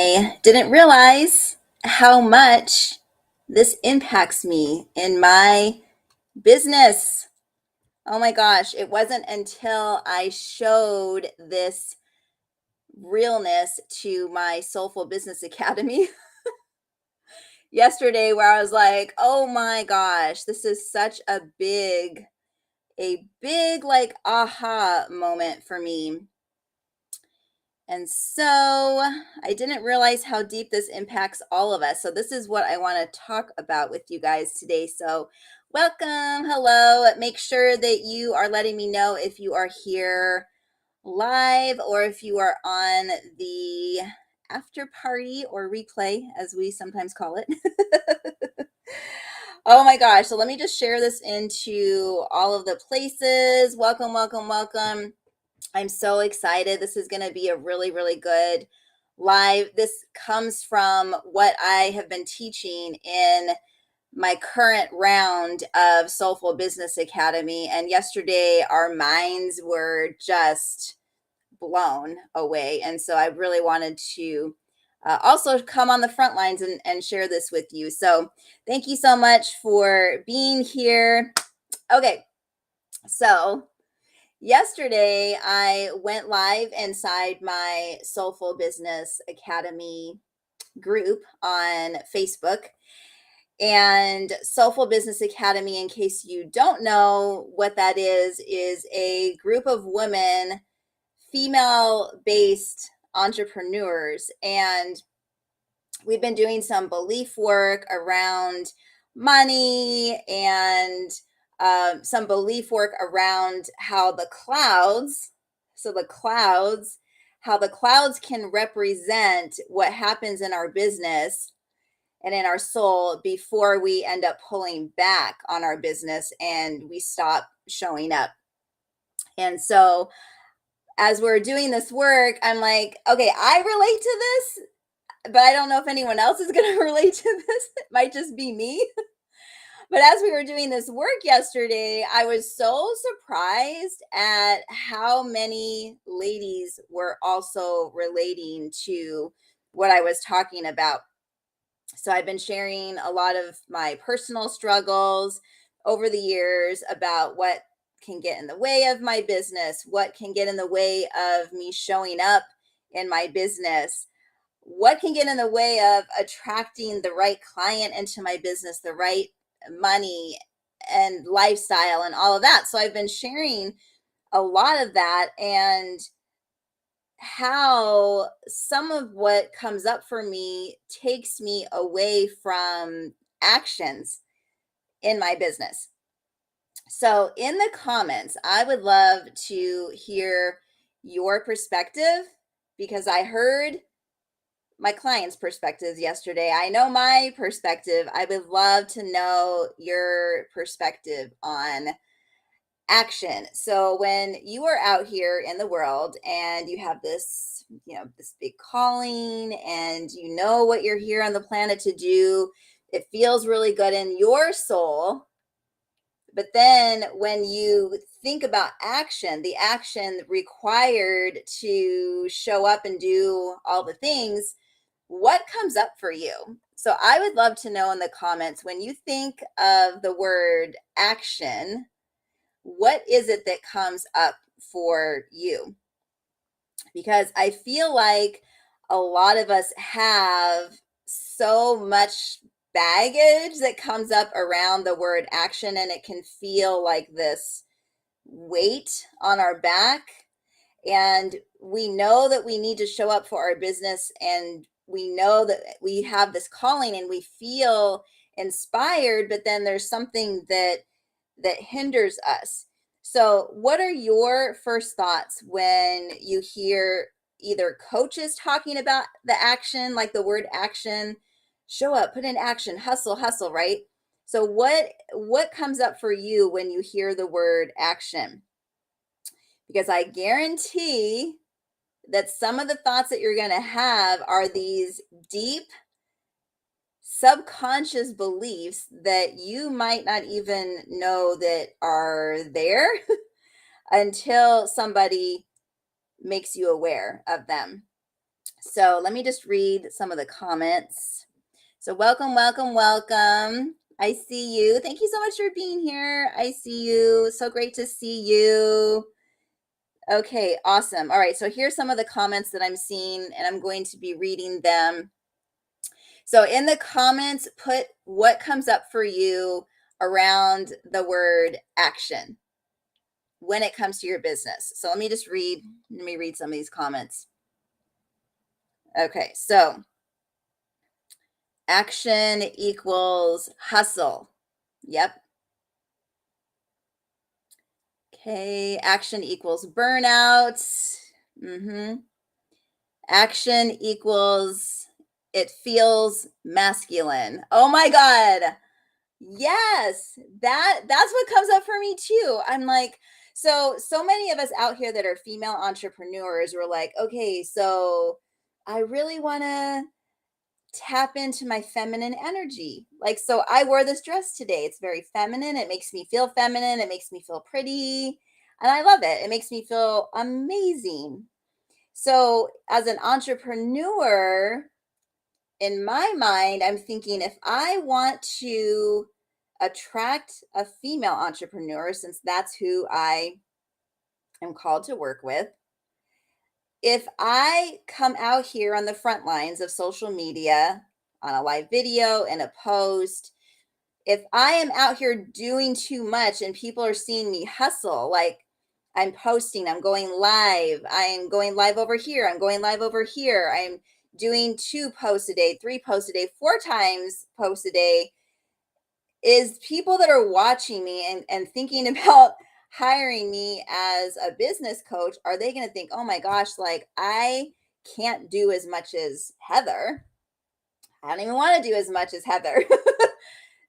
I didn't realize how much this impacts me in my business. Oh my gosh, it wasn't until I showed this realness to my Soulful Business Academy yesterday where I was like, "Oh my gosh, this is such a big like aha moment for me." And so I didn't realize how deep this impacts all of us. So, this is what I want to talk about with you guys today. So, welcome. Hello. Make sure that you are letting me know if you are here live or if you are on the after party or replay, as we sometimes call it. Oh my gosh. So, let me just share this into all of the places. Welcome, welcome, welcome. I'm so excited. This is going to be a really, really good live. This comes from what I have been teaching in my current round of Soulful Business Academy. And yesterday, our minds were just blown away. And so I really wanted to also come on the front lines and share this with you. So thank you so much for being here. Okay. So yesterday, I went live inside my Soulful Business Academy group on Facebook. And Soulful Business Academy, in case you don't know what that is a group of women, female based entrepreneurs. And we've been doing some belief work around money and some belief work around how the clouds, how the clouds can represent what happens in our business and in our soul before we end up pulling back on our business and we stop showing up. And so, as we're doing this work, I'm like, okay, I relate to this, but I don't know if anyone else is going to relate to this. It might just be me. But as we were doing this work yesterday, I was so surprised at how many ladies were also relating to what I was talking about. So I've been sharing a lot of my personal struggles over the years about what can get in the way of my business, what can get in the way of me showing up in my business, what can get in the way of attracting the right client into my business, the right money and lifestyle and all of that. So I've been sharing a lot of that and how some of what comes up for me takes me away from actions in my business. So in the comments, I would love to hear your perspective because I heard my client's perspectives yesterday. I know my perspective. I would love to know your perspective on action. So when you are out here in the world and you have this, this big calling and you know what you're here on the planet to do, it feels really good in your soul. But then when you think about action, the action required to show up and do all the things, what comes up for you? So I would love to know in the comments when you think of the word action, what is it that comes up for you? Because I feel like a lot of us have so much baggage that comes up around the word action, and it can feel like this weight on our back. And we know that we need to show up for our business, and we know that we have this calling and we feel inspired, but then there's something that hinders us. So, what are your first thoughts when you hear either coaches talking about the action, like the word action, show up, put in action, hustle, hustle, right? So, what comes up for you when you hear the word action? Because I guarantee that some of the thoughts that you're going to have are these deep subconscious beliefs that you might not even know that are there until somebody makes you aware of them. So let me just read some of the comments. So welcome, welcome, welcome. I see you. Thank you so much for being here. I see you. So great to see you. Okay, awesome. All right, so here's some of the comments that I'm seeing, and I'm going to be reading them. So in the comments, put what comes up for you around the word action when it comes to your business. So let me read some of these comments. Okay, so action equals hustle. Yep. Okay, action equals burnout. Mm-hmm. Action equals it feels masculine. Oh my God. Yes, that's what comes up for me too. I'm like, so many of us out here that are female entrepreneurs were like, okay, so I really want to tap into my feminine energy. Like, so I wore this dress today. It's very feminine. It makes me feel feminine. It makes me feel pretty. And I love it. It makes me feel amazing. So, as an entrepreneur, in my mind, I'm thinking if I want to attract a female entrepreneur, since that's who I am called to work with, if I come out here on the front lines of social media on a live video and a post, if I am out here doing too much and people are seeing me hustle, like I'm posting, I'm going live over here, I'm going live over here, I'm doing 2 posts a day, 3 posts a day, 4 times posts a day, is people that are watching me and thinking about hiring me as a business coach, are they going to think, oh my gosh, like I can't do as much as Heather. I don't even want to do as much as Heather.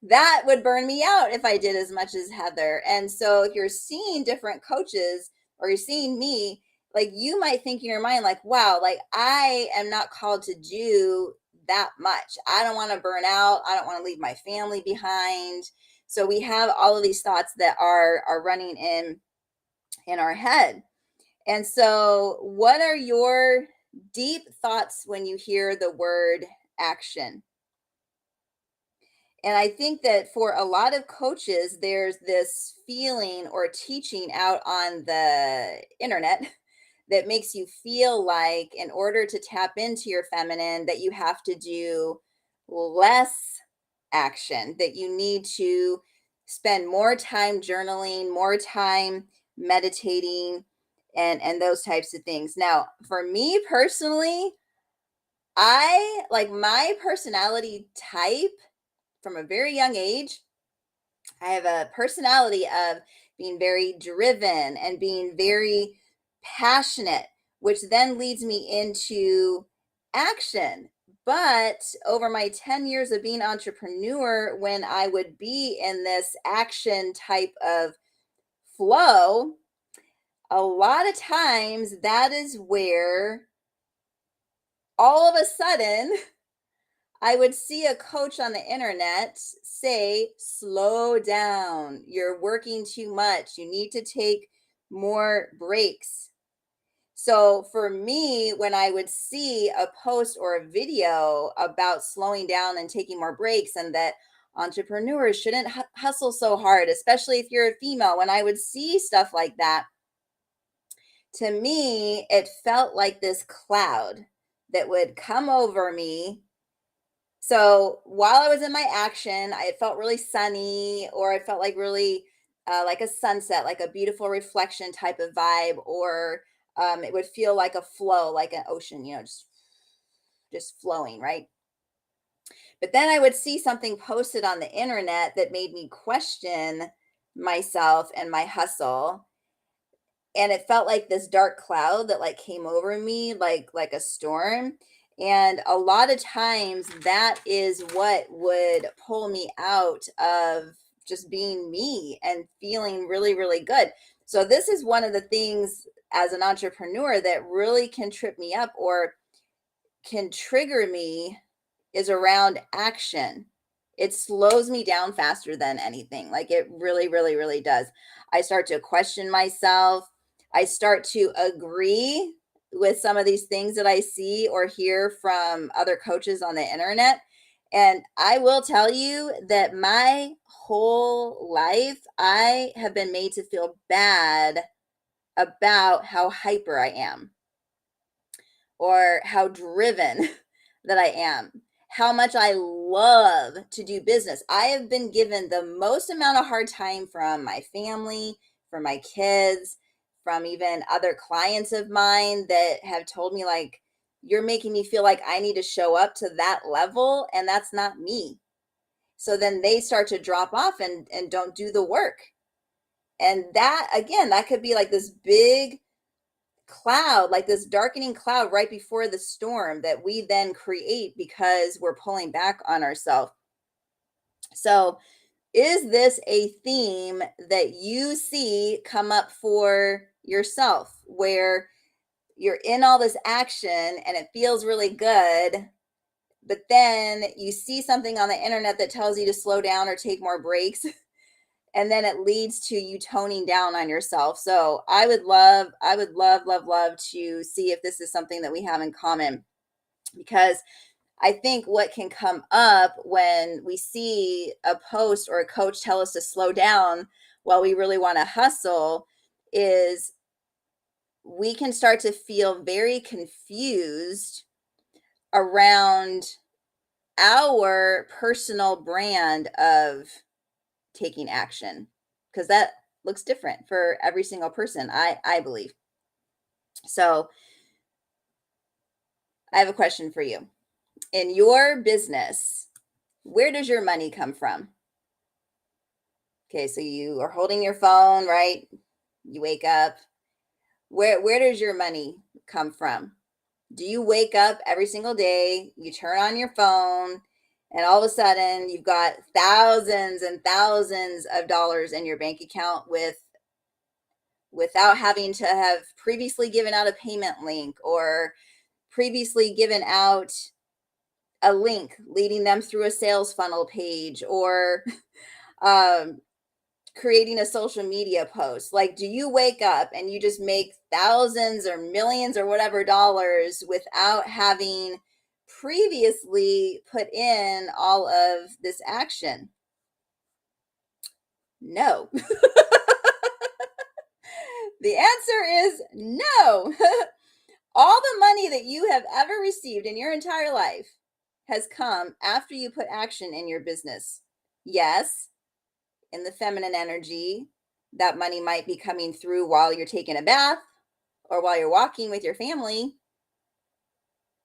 That would burn me out if I did as much as Heather. And so if you're seeing different coaches or you're seeing me, like you might think in your mind, like, wow, like I am not called to do that much. I don't want to burn out. I don't want to leave my family behind. So we have all of these thoughts that are running in our head. And so what are your deep thoughts when you hear the word action? And I think that for a lot of coaches, there's this feeling or teaching out on the internet that makes you feel like in order to tap into your feminine, that you have to do less action, that you need to spend more time journaling, more time meditating, and those types of things. Now, for me personally, I like my personality type from a very young age. I have a personality of being very driven and being very passionate, which then leads me into action. But over my 10 years of being entrepreneur, when I would be in this action type of flow, a lot of times that is where all of a sudden I would see a coach on the internet say, slow down. You're working too much. You need to take more breaks. So for me, when I would see a post or a video about slowing down and taking more breaks, and that entrepreneurs shouldn't hustle so hard, especially if you're a female, when I would see stuff like that, to me, it felt like this cloud that would come over me. So while I was in my action, it felt really sunny, or I felt like really like a sunset, like a beautiful reflection type of vibe, or it would feel like a flow, like an ocean, just flowing, right? But then I would see something posted on the internet that made me question myself and my hustle, and it felt like this dark cloud that like came over me like a storm. And a lot of times that is what would pull me out of just being me and feeling really really good. So this is one of the things as an entrepreneur that really can trip me up or can trigger me, is around action. It slows me down faster than anything. Like it really, really, really does. I start to question myself. I start to agree with some of these things that I see or hear from other coaches on the internet. And I will tell you that my whole life, I have been made to feel bad about how hyper I am or how driven that I am, how much I love to do business. I have been given the most amount of hard time from my family, from my kids, from even other clients of mine that have told me, like, you're making me feel like I need to show up to that level, and that's not me. So then they start to drop off and don't do the work. And that, again, that could be like this big cloud, like this darkening cloud right before the storm that we then create because we're pulling back on ourselves. So, is this a theme that you see come up for yourself where you're in all this action and it feels really good, but then you see something on the internet that tells you to slow down or take more breaks? And then it leads to you toning down on yourself. So I would love to see if this is something that we have in common, because I think what can come up when we see a post or a coach tell us to slow down while we really want to hustle is we can start to feel very confused around our personal brand of taking action, because that looks different for every single person, I believe. So I have a question for you. In your business, where does your money come from? Okay, so you are holding your phone, right? You wake up. Where does your money come from? Do you wake up every single day, you turn on your phone, and all of a sudden you've got thousands and thousands of dollars in your bank account without having to have previously given out a payment link or previously given out a link leading them through a sales funnel page or um, creating a social media post? Like, do you wake up and you just make thousands or millions or whatever dollars without having previously put in all of this action? No. The answer is no. All the money that you have ever received in your entire life has come after you put action in your business. Yes, in the feminine energy, that money might be coming through while you're taking a bath or while you're walking with your family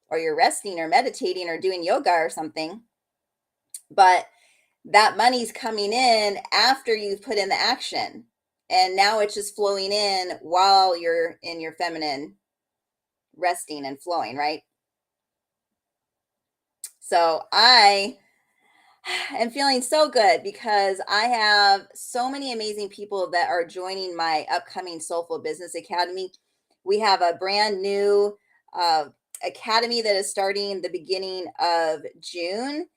or you're resting or meditating or doing yoga or something. But that money's coming in after you've put in the action. And now it's just flowing in while you're in your feminine resting and flowing, right? So I am feeling so good because I have so many amazing people that are joining my upcoming Soulful Business Academy. We have a brand new uh, academy that is starting the beginning of June.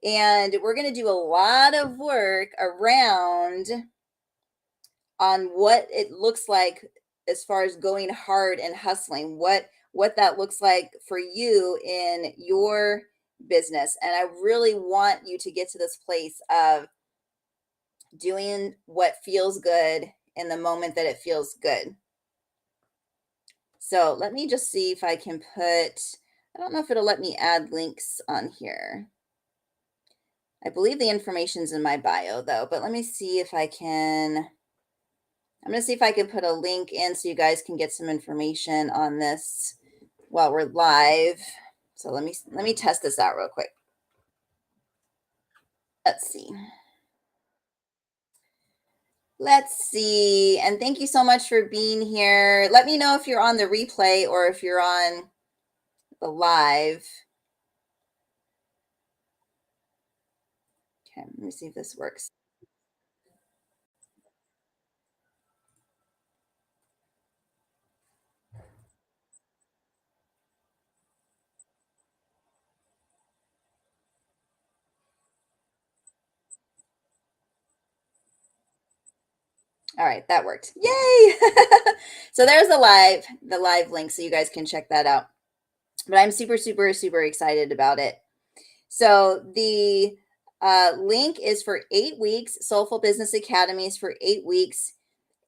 And we're going to do a lot of work around on what it looks like as far as going hard and hustling, what that looks like for you in your business. And I really want you to get to this place of doing what feels good in the moment that it feels good. So let me just see if I can I don't know if it'll let me add links on here. I believe the information's in my bio though, but let me see if I can. I'm going to see if I can put a link in so you guys can get some information on this while we're live. So let me test this out real quick. Let's see. Let's see. And thank you so much for being here. Let me know if you're on the replay or if you're on the live. Okay, let me see if this works. All right, that worked. Yay! So there's the live link so you guys can check that out. But I'm super, super, super excited about it. So the link is for 8 weeks, Soulful Business Academies for 8 weeks.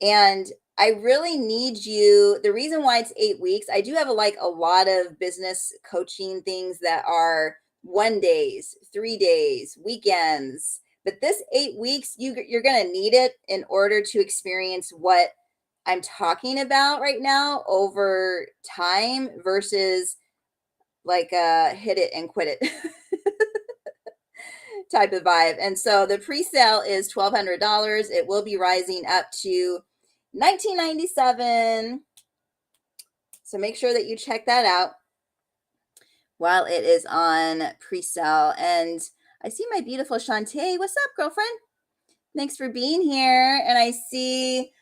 And I really need you. The reason why it's 8 weeks, I do have a lot of business coaching things that are 1 days, 3 days, weekends. But this 8 weeks, you're going to need it in order to experience what I'm talking about right now over time versus like hit it and quit it type of vibe. And so the pre-sale is $1,200. It will be rising up to $19.97. So make sure that you check that out while it is on pre-sale. And I see my beautiful Shantae. What's up, girlfriend? Thanks for being here. And I see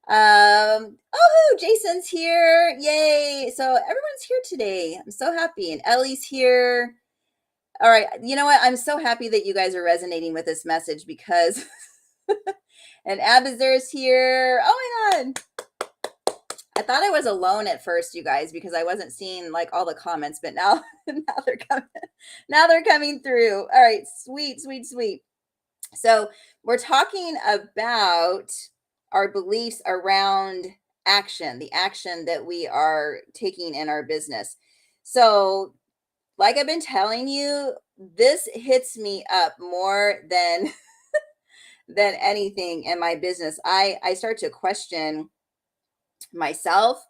oh, Jason's here. Yay. So everyone's here today. I'm so happy. And Ellie's here. All right. You know what? I'm so happy that you guys are resonating with this message because and Abazur's here. Oh my God. I thought I was alone at first, you guys, because I wasn't seeing like all the comments, but now they're coming through. All right, sweet, sweet, sweet. So we're talking about our beliefs around action, the action that we are taking in our business. So, like I've been telling you, this hits me up more than than anything in my business. I start to question myself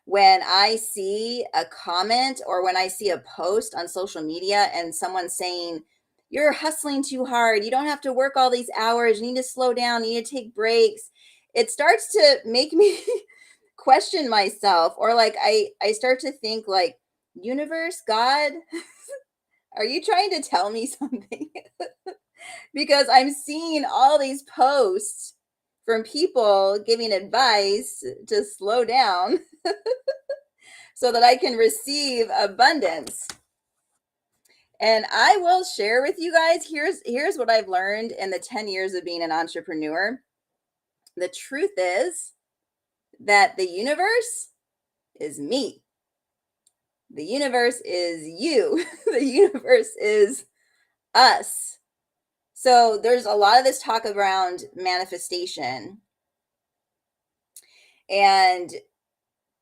when I see a comment or when I see a post on social media and someone saying, you're hustling too hard. You don't have to work all these hours. You need to slow down. You need to take breaks. It starts to make me question myself, or like I start to think like, universe, God, are you trying to tell me something? Because I'm seeing all these posts from people giving advice to slow down so that I can receive abundance. And I will share with you guys, here's what I've learned in the 10 years of being an entrepreneur. The truth is that the universe is me. The universe is you. The universe is us. So there's a lot of this talk around manifestation. And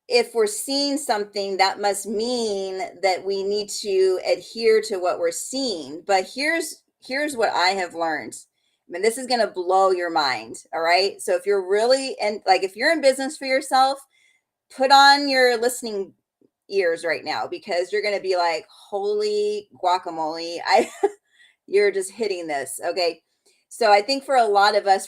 if we're seeing something, that must mean that we need to adhere to what we're seeing. But here's what I have learned. I mean, this is going to blow your mind. All right. So if you're really if you're in business for yourself, put on your listening ears right now, because you're going to be like, holy guacamole. You're just hitting this. Okay. So I think for a lot of us,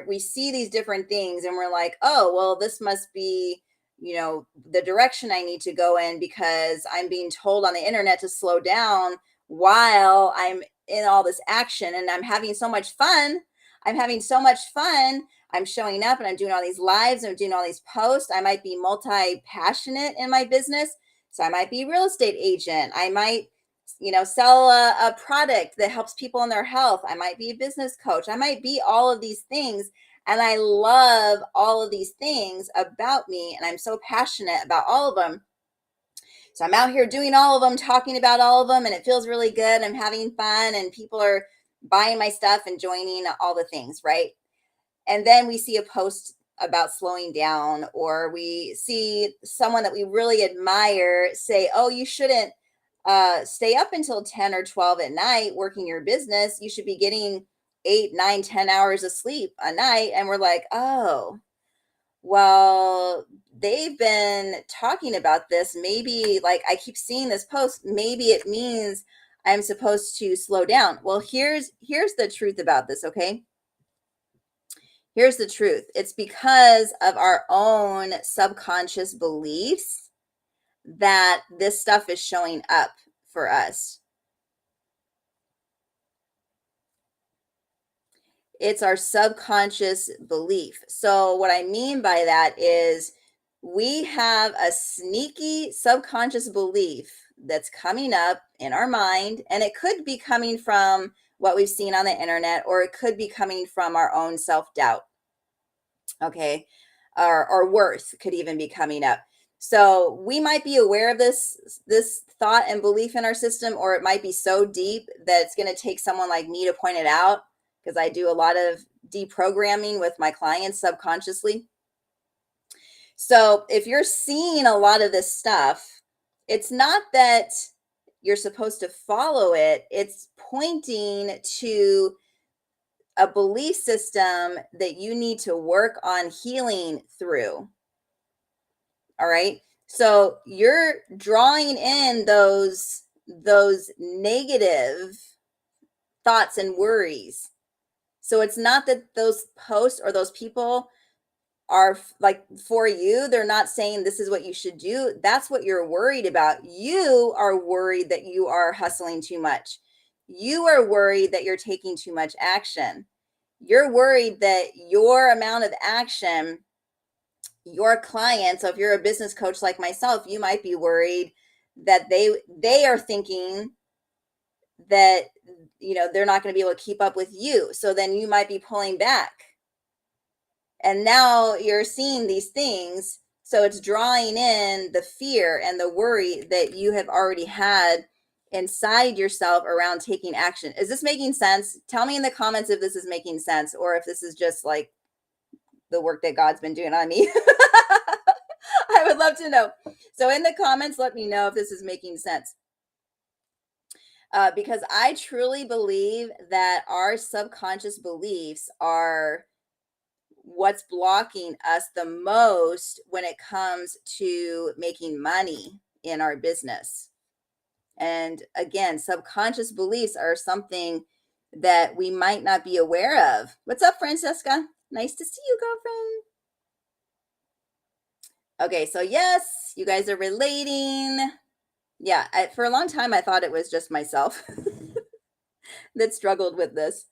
we see these different things and we're like, oh, well, this must be, the direction I need to go in because I'm being told on the internet to slow down while I'm in all this action and I'm having so much fun. I'm having so much fun. I'm showing up and I'm doing all these lives. I'm doing all these posts. I might be multi-passionate in my business. So I might be a real estate agent. I might sell a product that helps people in their health. I might be a business coach. I might be all of these things. And I love all of these things about me. And I'm so passionate about all of them. So I'm out here doing all of them, talking about all of them. And it feels really good. I'm having fun and people are buying my stuff and joining all the things, right? And then we see a post about slowing down, or we see someone that we really admire say, oh, you shouldn't stay up until 10 or 12 at night working your business. You should be getting 8, 9, 10 hours of sleep a night. And we're like, oh, well, they've been talking about this. Maybe like I keep seeing this post. Maybe it means I'm supposed to slow down. Well, here's the truth about this. Okay. Here's the truth. It's because of our own subconscious beliefs that this stuff is showing up for us. It's our subconscious belief. So what I mean by that is we have a sneaky subconscious belief that's coming up in our mind, and it could be coming from what we've seen on the internet, or it could be coming from our own self-doubt. Okay. Or worth could even be coming up. So we might be aware of this thought and belief in our system, or it might be so deep that it's going to take someone like me to point it out, because I do a lot of deprogramming with my clients subconsciously. So if you're seeing a lot of this stuff, it's not that you're supposed to follow it, it's pointing to a belief system that you need to work on healing through. All right. So you're drawing in those negative thoughts and worries. So it's not that those posts or those people are like for you. They're not saying this is what you should do. That's what you're worried about. You are worried that you are hustling too much. You are worried that you're taking too much action. You're worried that your amount of action, your clients, so if you're a business coach like myself, you might be worried that they are thinking that they're not going to be able to keep up with you. So then you might be pulling back. And now you're seeing these things. So it's drawing in the fear and the worry that you have already had inside yourself around taking action. Is this making sense? Tell me in the comments if this is making sense, or if this is just like the work that God's been doing on me. I would love to know. So in the comments, let me know if this is making sense. Because I truly believe that our subconscious beliefs are what's blocking us the most when it comes to making money in our business. And again, subconscious beliefs are something that we might not be aware of. What's up, Francesca? Nice to see you, girlfriend. Okay, so yes, you guys are relating. Yeah, for a long time, I thought it was just myself that struggled with this.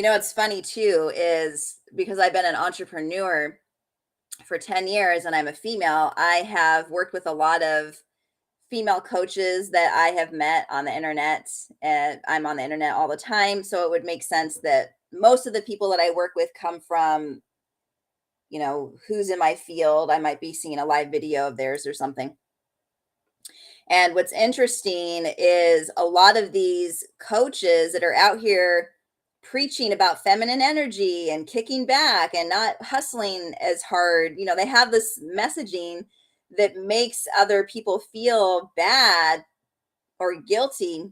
What's funny too is because I've been an entrepreneur for 10 years and I'm a female, I have worked with a lot of female coaches that I have met on the internet, and I'm on the internet all the time. So it would make sense that most of the people that I work with come from, who's in my field. I might be seeing a live video of theirs or something. And what's interesting is a lot of these coaches that are out here preaching about feminine energy and kicking back and not hustling as hard, they have this messaging that makes other people feel bad or guilty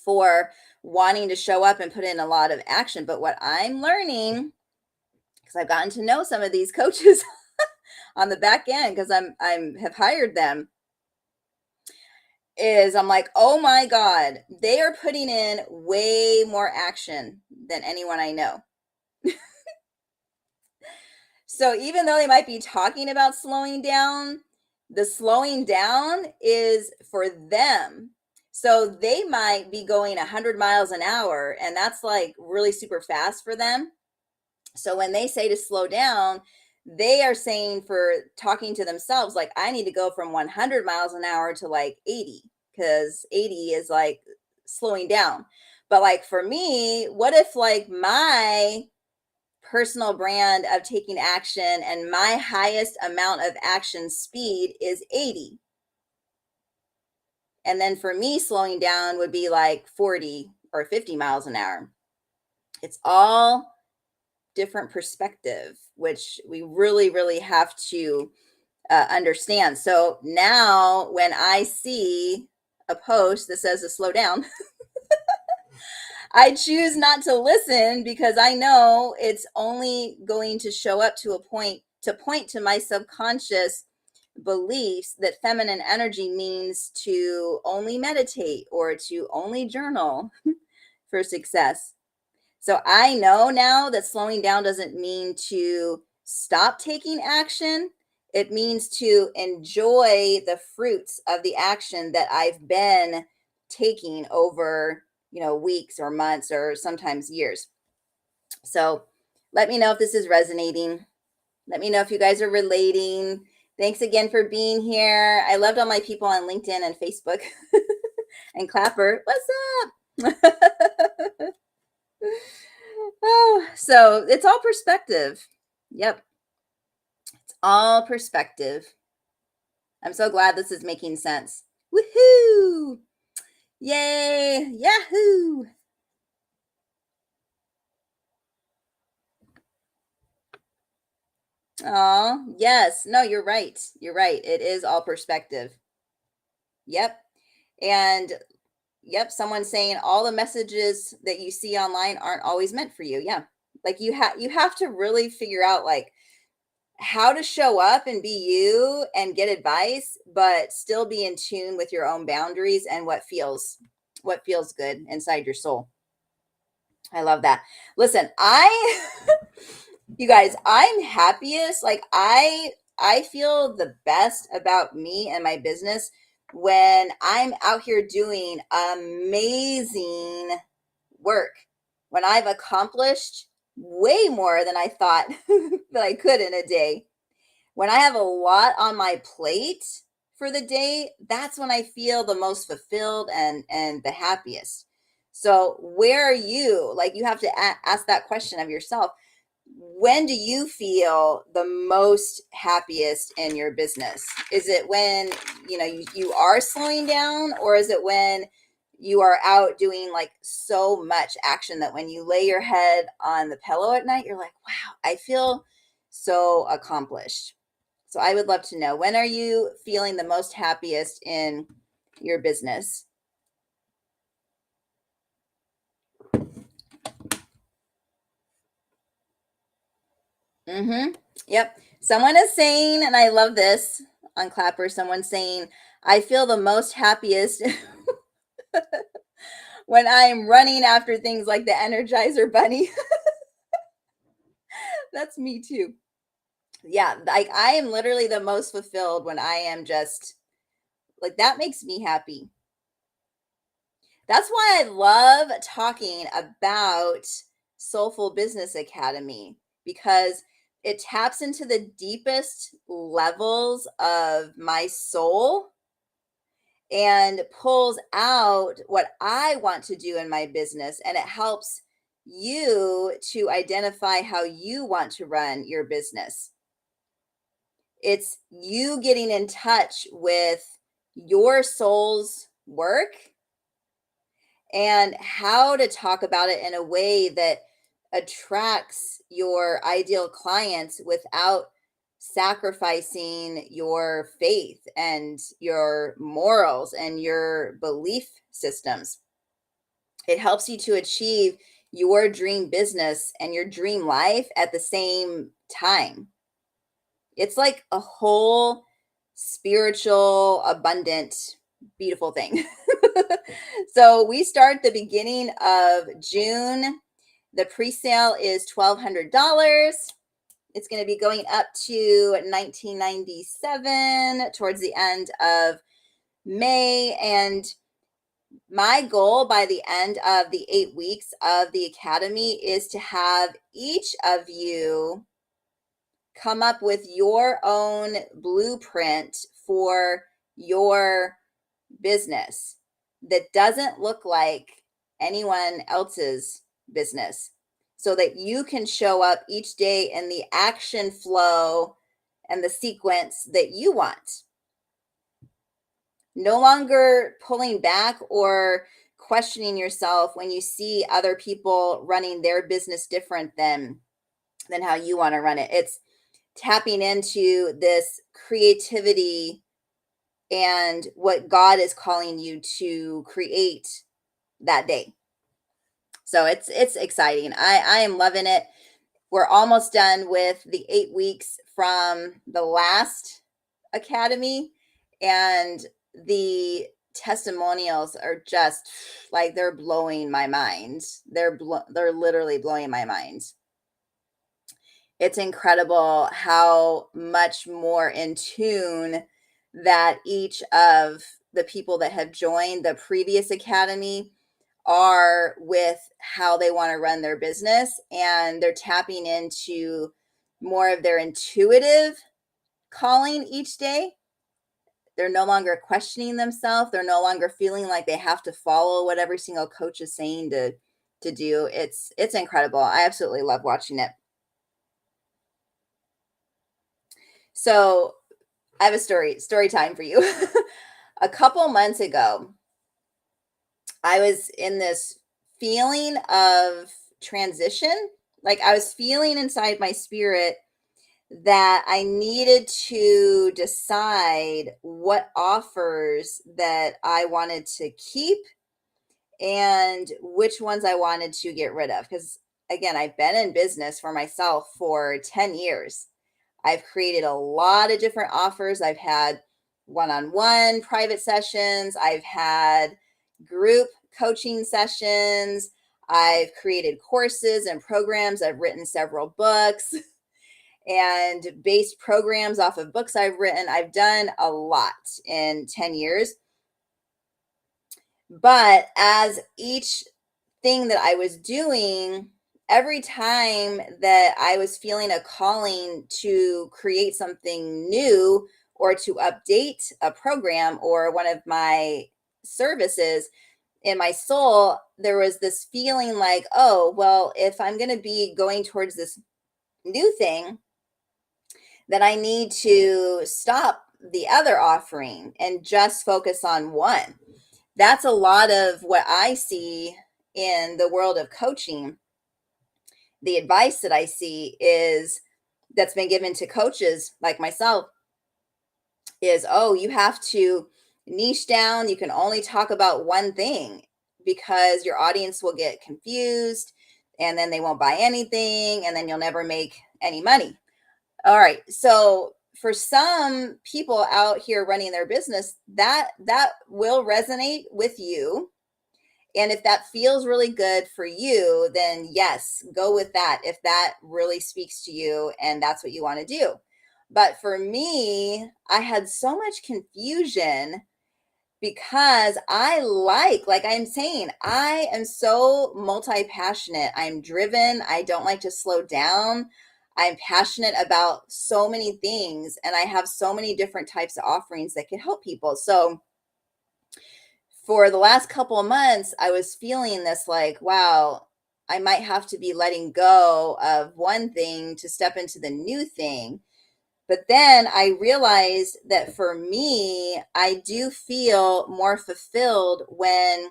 for wanting to show up and put in a lot of action. But what I'm learning, because I've gotten to know some of these coaches on the back end, because I'm have hired them, is I'm like, oh my God, they are putting in way more action than anyone I know. So even though they might be talking about slowing down, the slowing down is for them. So they might be going 100 miles an hour, and that's like really super fast for them. So when they say to slow down, they are saying for talking to themselves, like, I need to go from 100 miles an hour to like 80, because 80 is like slowing down. But like for me, what if like my personal brand of taking action and my highest amount of action speed is 80? And then for me, slowing down would be like 40 or 50 miles an hour. It's all different perspective, which we really, really have to understand. So now when I see a post that says to slow down, I choose not to listen, because I know it's only going to show up to a point to point to my subconscious beliefs that feminine energy means to only meditate or to only journal for success. So I know now that slowing down doesn't mean to stop taking action. It means to enjoy the fruits of the action that I've been taking over, weeks or months or sometimes years. So let me know if this is resonating. Let me know if you guys are relating. Thanks again for being here. I loved all my people on LinkedIn and Facebook. And Clapper, what's up? Oh, so it's all perspective. Yep, it's all perspective. I'm so glad this is making sense. Woohoo! Yay! Yahoo! Oh, yes. No, you're right. You're right. It is all perspective. Yep. And yep, someone saying all the messages that you see online aren't always meant for you. Yeah. Like you have to really figure out like how to show up and be you and get advice, but still be in tune with your own boundaries and what feels good inside your soul. I love that. Listen, I you guys, I'm happiest. Like I feel the best about me and my business when I'm out here doing amazing work. When I've accomplished way more than I thought that I could in a day. When I have a lot on my plate for the day, that's when I feel the most fulfilled and the happiest. So, where are you? Like you have to ask that question of yourself. When do you feel the most happiest in your business? Is it when, you are slowing down, or is it when you are out doing like so much action that when you lay your head on the pillow at night, you're like, wow, I feel so accomplished. So I would love to know, when are you feeling the most happiest in your business? Mm-hmm. Yep. Someone is saying, and I love this on Clapper, someone saying, I feel the most happiest when I'm running after things like the Energizer Bunny. That's me too. Yeah, like I am literally the most fulfilled when I am just like, that makes me happy. That's why I love talking about Soulful Business Academy, because it taps into the deepest levels of my soul and pulls out what I want to do in my business. And it helps you to identify how you want to run your business. It's you getting in touch with your soul's work and how to talk about it in a way that attracts your ideal clients without sacrificing your faith and your morals and your belief systems. It helps you to achieve your dream business and your dream life at the same time. It's like a whole spiritual, abundant, beautiful thing. So we start the beginning of June. The pre-sale is $1,200. It's going to be going up to 1997 towards the end of May. And my goal by the end of the 8 weeks of the academy is to have each of you come up with your own blueprint for your business that doesn't look like anyone else's business, so that you can show up each day in the action flow and the sequence that you want. No longer pulling back or questioning yourself when you see other people running their business different than how you want to run it. It's tapping into this creativity and what God is calling you to create that day. So it's exciting. I am loving it. We're almost done with the 8 weeks from the last academy, and the testimonials are just like, they're blowing my mind. They're literally blowing my mind. It's incredible how much more in tune that each of the people that have joined the previous academy are with how they want to run their business, and they're tapping into more of their intuitive calling each day. They're no longer questioning themselves. They're no longer feeling like they have to follow what every single coach is saying to do. It's incredible. I absolutely love watching it. So I have a story time for you. A couple months ago, I was in this feeling of transition. Like I was feeling inside my spirit that I needed to decide what offers that I wanted to keep and which ones I wanted to get rid of. Because again, I've been in business for myself for 10 years. I've created a lot of different offers. I've had one on one private sessions, I've had group coaching sessions, I've created courses and programs, I've written several books and based programs off of books I've written. I've done a lot in 10 years. But as each thing that I was doing, every time that I was feeling a calling to create something new or to update a program or one of my services, in my soul, there was this feeling like, oh, well, if I'm going to be going towards this new thing, then I need to stop the other offering and just focus on one. That's a lot of what I see in the world of coaching. The advice that I see is that's been given to coaches like myself is, oh, you have to niche down. You can only talk about one thing because your audience will get confused and then they won't buy anything and then you'll never make any money. All right. So for some people out here running their business, that will resonate with you. And if that feels really good for you, then yes, go with that. If that really speaks to you and that's what you want to do. But for me, I had so much confusion because like I'm saying, I am so multi passionate. I'm driven. I don't like to slow down. I'm passionate about so many things and I have so many different types of offerings that can help people. So for the last couple of months, I was feeling this like, wow, I might have to be letting go of one thing to step into the new thing. But then I realized that for me, I do feel more fulfilled when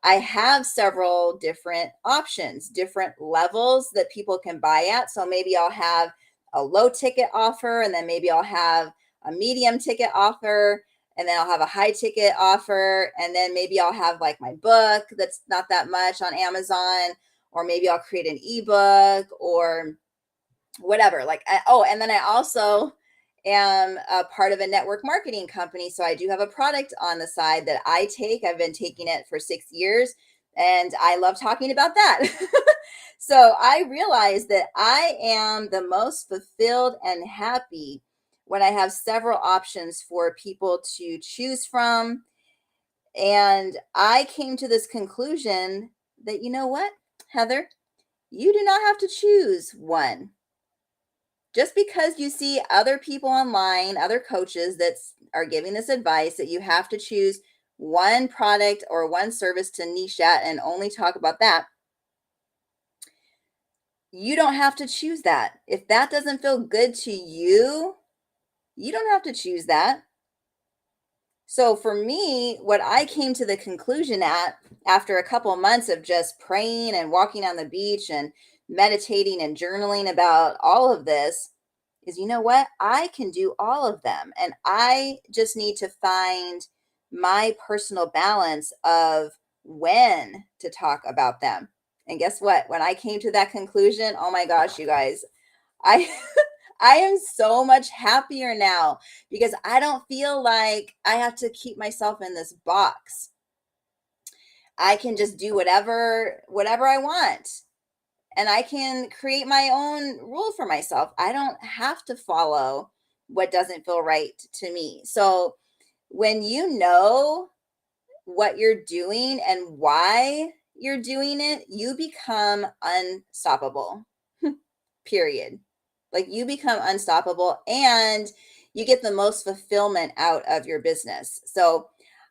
I have several different options, different levels that people can buy at. So maybe I'll have a low ticket offer, and then maybe I'll have a medium ticket offer, and then I'll have a high ticket offer, and then maybe I'll have like my book that's not that much on Amazon, or maybe I'll create an ebook or whatever. Oh, and then I also am a part of a network marketing company. So I do have a product on the side that I take. I've been taking it for 6 years and I love talking about that. So I realized that I am the most fulfilled and happy when I have several options for people to choose from. And I came to this conclusion that, you know what, Heather, you do not have to choose one. Just because you see other people online, other coaches that are giving this advice that you have to choose one product or one service to niche at and only talk about that, you don't have to choose that. If that doesn't feel good to you, you don't have to choose that. So for me, what I came to the conclusion at after a couple of months of just praying and walking on the beach and meditating and journaling about all of this is, you know what? I can do all of them. And I just need to find my personal balance of when to talk about them. And guess what? When I came to that conclusion, oh my gosh, you guys, I I am so much happier now because I don't feel like I have to keep myself in this box. I can just do whatever I want and I can create my own rule for myself. I don't have to follow what doesn't feel right to me. So when you know what you're doing and why you're doing it, you become unstoppable. Period. Like you become unstoppable and you get the most fulfillment out of your business. So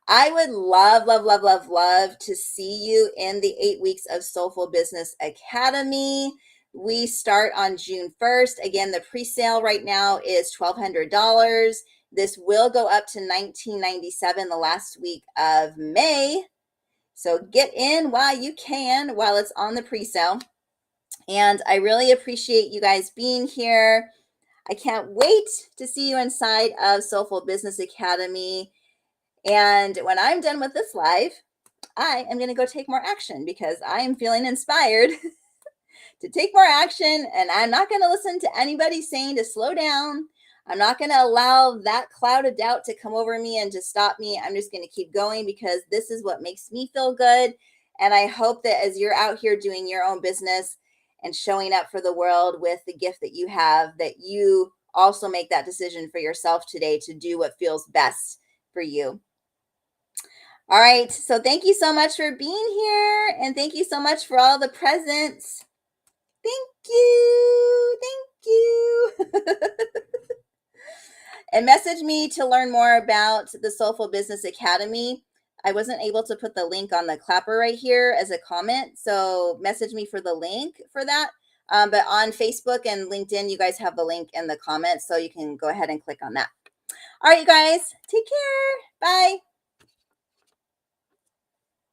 I would love, love, love, love, love to see you in the 8 weeks of Soulful Business Academy. We start on June 1st. Again, the pre-sale right now is $1,200. This will go up to $19.97 the last week of May. So get in while you can, while it's on the pre-sale. And I really appreciate you guys being here. I can't wait to see you inside of Soulful Business Academy. And when I'm done with this live, I am going to go take more action because I am feeling inspired to take more action. And I'm not going to listen to anybody saying to slow down. I'm not going to allow that cloud of doubt to come over me and to stop me. I'm just going to keep going because this is what makes me feel good. And I hope that as you're out here doing your own business and showing up for the world with the gift that you have, that you also make that decision for yourself today to do what feels best for you. All right. So thank you so much for being here. And thank you so much for all the presents. Thank you. Thank you. And message me to learn more about the Soulful Business Academy. I wasn't able to put the link on the clapper right here as a comment. So message me for the link for that. But on Facebook and LinkedIn, you guys have the link in the comments. So you can go ahead and click on that. All right, you guys, take care. Bye.